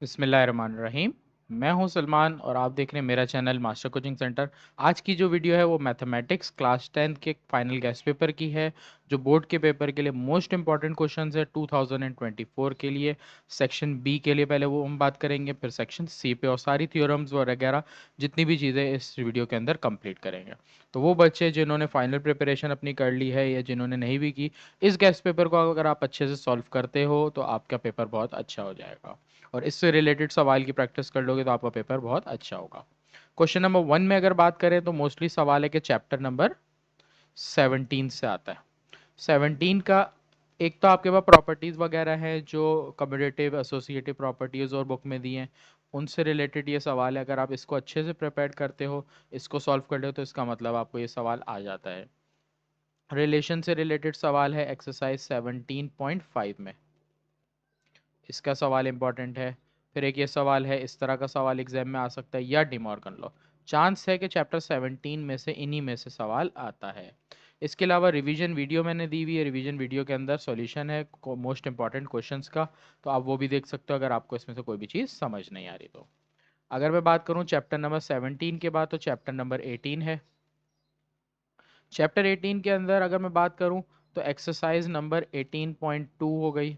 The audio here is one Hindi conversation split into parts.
बिस्मिल्लाहिर्रहमानिर्रहीम। मैं हूं सलमान और आप देख रहे हैं मेरा चैनल मास्टर कोचिंग सेंटर। आज की जो वीडियो है वो मैथमेटिक्स क्लास 10th के फाइनल गेस्ट पेपर की है, जो बोर्ड के पेपर के लिए मोस्ट इंपॉर्टेंट क्वेश्चंस है 2024 के लिए। सेक्शन बी के लिए पहले वो हम बात करेंगे, फिर सेक्शन सी पे और सारी थ्योरम्स वगैरह जितनी भी चीज़ें इस वीडियो के अंदर कंप्लीट करेंगे। तो वो बच्चे जिन्होंने फाइनल प्रिपरेशन अपनी कर ली है या जिन्होंने नहीं भी की, इस गेस्ट पेपर को अगर आप अच्छे से सॉल्व करते हो तो आपका पेपर बहुत अच्छा हो जाएगा और इससे रिलेटेड सवाल की प्रैक्टिस कर लोगे तो आपका पेपर बहुत अच्छा होगा। क्वेश्चन नंबर 1 में अगर बात करें तो मोस्टली सवाल है कि चैप्टर नंबर 17 से आता है। 17 का एक तो आपके पास प्रॉपर्टीज वगैरह है जो कम्यूटेटिव एसोसिएटिव प्रॉपर्टीज और बुक में दी हैं, उनसे रिलेटेड ये सवाल है। अगर आप इसको अच्छे से प्रिपेयर करते हो, इसको सॉल्व कर ले हो, तो इसका मतलब आपको ये सवाल आ जाता है। रिलेशन से रिलेटेड सवाल है एक्सरसाइज 17.5 में, इसका सवाल इंपॉर्टेंट है। फिर एक ये सवाल है, इस तरह का सवाल एग्जाम में आ सकता है या डिमॉर्गन लॉ। चांस है कि चैप्टर 17 में से इन्हीं में से सवाल आता है। इसके अलावा रिवीजन वीडियो मैंने दी हुई है, रिवीजन वीडियो के अंदर सॉल्यूशन है मोस्ट इंपॉर्टेंट क्वेश्चंस का, तो आप वो भी देख सकते हो अगर आपको इसमें से कोई भी चीज़ समझ नहीं आ रही तो। अगर मैं बात करूं चैप्टर नंबर 17 के बाद, तो चैप्टर नंबर 18 है। चैप्टर 18 के अंदर अगर मैं बात करूं तो एक्सरसाइज नंबर 18.2 हो गई,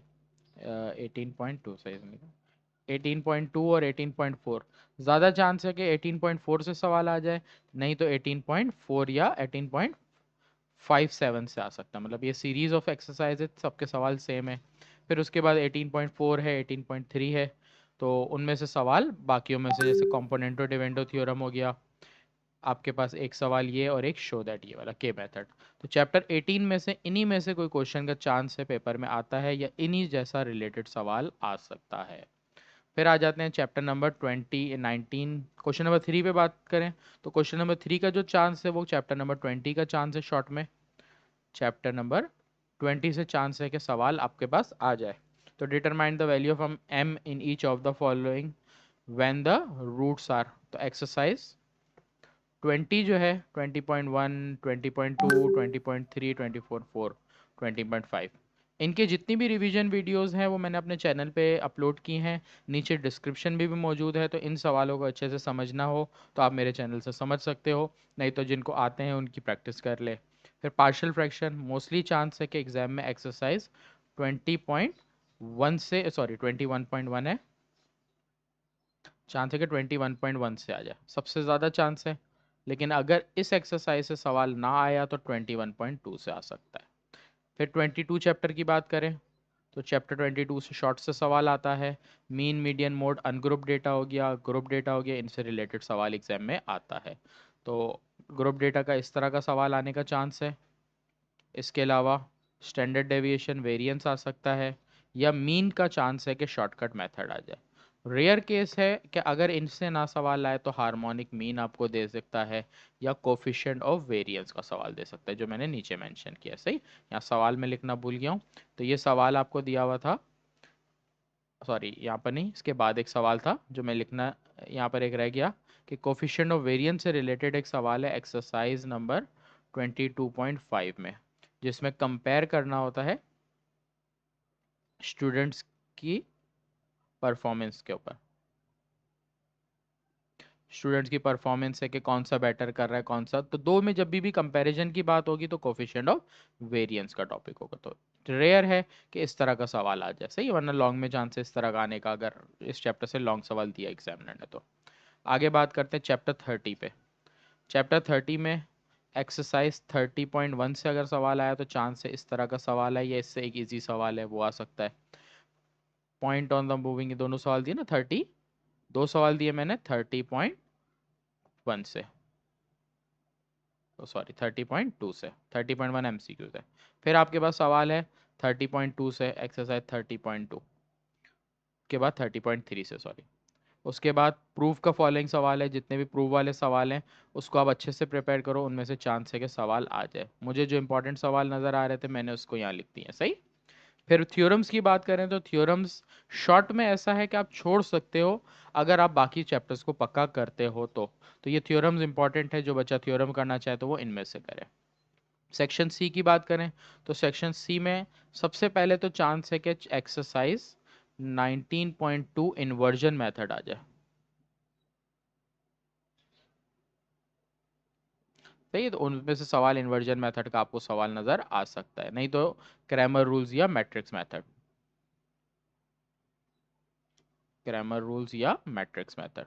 18.2 सही है, 18.2 और 18.4। ज़्यादा चांस है कि 18.4 से सवाल आ जाए, नहीं तो 18.4 या 18.57 से आ सकता है। मतलब ये सीरीज ऑफ एक्सरसाइज है, सबके सवाल सेम है। फिर उसके बाद 18.4 है, 18.3 है, तो उनमें से सवाल बाकियों में से, जैसे कॉम्पोनेंटो डिवेंडो थ्योरम हो गया आपके पास, एक सवाल ये और एक शो दैट ये वाला के मेथड। तो चैप्टर 18 में से इन्हीं में से कोई क्वेश्चन का चांस है पेपर में आता है या इन्हीं जैसा रिलेटेड सवाल आ सकता है। फिर आ जाते हैं चैप्टर नंबर 19। क्वेश्चन नंबर 3 पे बात करें तो क्वेश्चन नंबर 3 का जो चांस है वो चैप्टर नंबर 20 का चांस है। शॉर्ट में चैप्टर नंबर 20 से चांस है कि सवाल आपके पास आ जाए। तो determine the value of M in each of the following when the roots are. तो एक्सरसाइज 20 जो है 20.1, 20.2, 20.3, 24, 20.5, इनके जितनी भी रिवीजन वीडियोस हैं वो मैंने अपने चैनल पे अपलोड की हैं, नीचे डिस्क्रिप्शन भी मौजूद है। तो इन सवालों को अच्छे से समझना हो तो आप मेरे चैनल से समझ सकते हो, नहीं तो जिनको आते हैं उनकी प्रैक्टिस कर ले। फिर पार्शियल फ्रैक्शन मोस्टली चांस है कि एग्जाम में एक्सरसाइज 20.1 से, सॉरी 21.1 है, चांस है कि 21.1 से आ जाए, सबसे ज़्यादा चांस है। लेकिन अगर इस एक्सरसाइज से सवाल ना आया तो 21.2 से आ सकता है। फिर 22 चैप्टर की बात करें तो चैप्टर 22 से शॉर्ट से सवाल आता है। Mean median mode ungroup data हो गया, ग्रुप डेटा हो गया, इनसे रिलेटेड सवाल एग्जाम में आता है। तो ग्रुप डेटा का इस तरह का सवाल आने का चांस है। इसके अलावा स्टैंडर्ड डेविएशन वेरिएंस आ सकता है, या मीन का चांस है कि शॉर्टकट मेथड आ जाए। रेयर केस है कि अगर इनसे ना सवाल आए तो हार्मोनिक मीन आपको दे सकता है या कोफिशिएंट ऑफ वेरिएंस का सवाल दे सकता है, जो मैंने नीचे मेंशन किया। सही, यहाँ सवाल में लिखना भूल गया हूँ। तो ये सवाल आपको दिया हुआ था, सॉरी यहाँ पर नहीं, इसके बाद एक सवाल था जो मैं लिखना, यहाँ पर एक रह गया कि कोफिशिएंट ऑफ वेरिएंस से रिलेटेड एक सवाल है एक्सरसाइज नंबर 22.5 में, जिसमें कंपेयर करना होता है स्टूडेंट्स की परफॉर्मेंस के ऊपर। स्टूडेंट्स की परफॉर्मेंस है कि कौन सा बेटर कर रहा है कौन सा, तो दो में जब भी कंपैरिजन की बात होगी तो कोफिशिएंट ऑफ वेरिएंस का टॉपिक होगा। तो रेयर है कि इस तरह का सवाल आ जाए, सही, वरना लॉन्ग में चांस इस तरह का आने का, अगर इस चैप्टर से लॉन्ग सवाल दिया एग्जामिनर ने तो। आगे बात करते हैं चैप्टर 30 पे। चैप्टर 30 में एक्सरसाइज 30.1 से अगर सवाल आया तो चांस है इस तरह का सवाल है, या इससे एक इजी सवाल है वो आ सकता है। पॉइंट ऑन द मूविंग, ये दोनों सवाल दिए ना, 30, दो सवाल दिए मैंने 30.1 से, तो सॉरी 30.2 से, 30.1 एमसीक्यू से। फिर आपके पास सवाल है 30.2 से, एक्सरसाइज 30.2 के बाद 30.3 से, सॉरी। उसके बाद प्रूफ का फॉलोइंग सवाल है, जितने भी प्रूफ वाले सवाल हैं उसको आप अच्छे से प्रिपेयर करो, उनमें से चांस है कि सवाल आ जाए। मुझे जो इंपॉर्टेंट सवाल नज़र आ रहे थे मैंने उसको यहाँ लिख दिए, सही। फिर थ्योरम्स की बात करें तो थ्योरम्स शॉर्ट में ऐसा है कि आप छोड़ सकते हो अगर आप बाकी चैप्टर्स को पक्का करते हो तो ये थ्योरम्स इंपॉर्टेंट है, जो बच्चा थ्योरम करना चाहे तो वो इनमें से करे। सेक्शन सी की बात करें तो सेक्शन सी में सबसे पहले तो चांस है कि एक्सरसाइज 19.2 इन्वर्जन मेथड आ जाए। सही है, तो उनमें से सवाल इन्वर्जन मेथड का आपको सवाल नजर आ सकता है, नहीं तो क्रैमर रूल्स या मैट्रिक्स मेथड। क्रैमर रूल्स या मैट्रिक्स मेथड,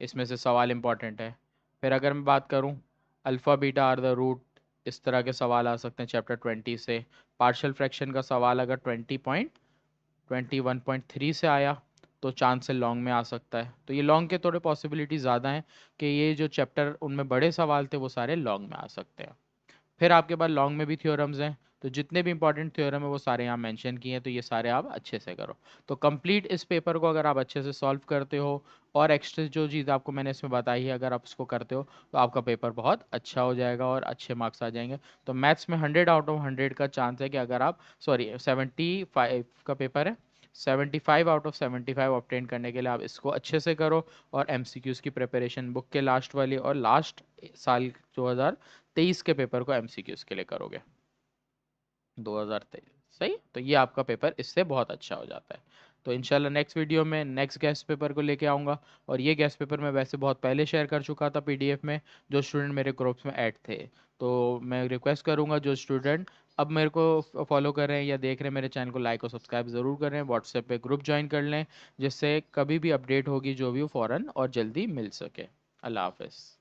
इसमें से सवाल इंपॉर्टेंट है। फिर अगर मैं बात करूं, alpha beta are the root, इस तरह के सवाल आ सकते हैं चैप्टर 20 से। पार्शियल फ्रैक्शन का सवाल अगर 21.3 से आया तो चांस से लॉन्ग में आ सकता है, तो ये लॉन्ग के थोड़े पॉसिबिलिटी ज़्यादा हैं कि ये जो चैप्टर उनमें बड़े सवाल थे वो सारे लॉन्ग में आ सकते हैं। फिर आपके पास लॉन्ग में भी थ्योरम्स हैं, तो जितने भी इंपॉर्टेंट थ्योरम है वो सारे यहाँ मेंशन किए हैं, तो ये सारे आप अच्छे से करो। तो कंप्लीट इस पेपर को अगर आप अच्छे से सॉल्व करते हो और एक्स्ट्रा जो चीज़ आपको मैंने इसमें बताई है अगर आप उसको करते हो तो आपका पेपर बहुत अच्छा हो जाएगा और अच्छे मार्क्स आ जाएंगे। तो मैथ्स में 100 आउट ऑफ 100 का चांस है कि अगर आप, सॉरी 75 का पेपर है, 75 आउट ऑफ 75 ऑब्टेन करने के लिए आप इसको अच्छे से करो। और एमसीक्यूज़ की प्रिपरेशन बुक के लास्ट वाली और लास्ट साल 2023 के पेपर को एमसीक्यूज़ के लिए करोगे, 2023। सही, तो ये आपका पेपर इससे बहुत अच्छा हो जाता है। तो इंशाल्लाह नेक्स्ट वीडियो में नेक्स्ट गेस्ट पेपर को लेके आऊँगा। और ये गेस्ट पेपर मैं वैसे बहुत पहले शेयर कर चुका था पीडीएफ में, जो स्टूडेंट मेरे ग्रुप्स में ऐड थे। तो मैं रिक्वेस्ट करूँगा जो स्टूडेंट अब मेरे को फॉलो कर रहे हैं या देख रहे हैं मेरे चैनल को, लाइक और सब्सक्राइब ज़रूर कर रहे हैं, व्हाट्सएप पे ग्रुप ज्वाइन कर लें, जिससे कभी भी अपडेट होगी जो भी हो फ़ौरन और जल्दी मिल सके। अल्लाह हाफ़िज़।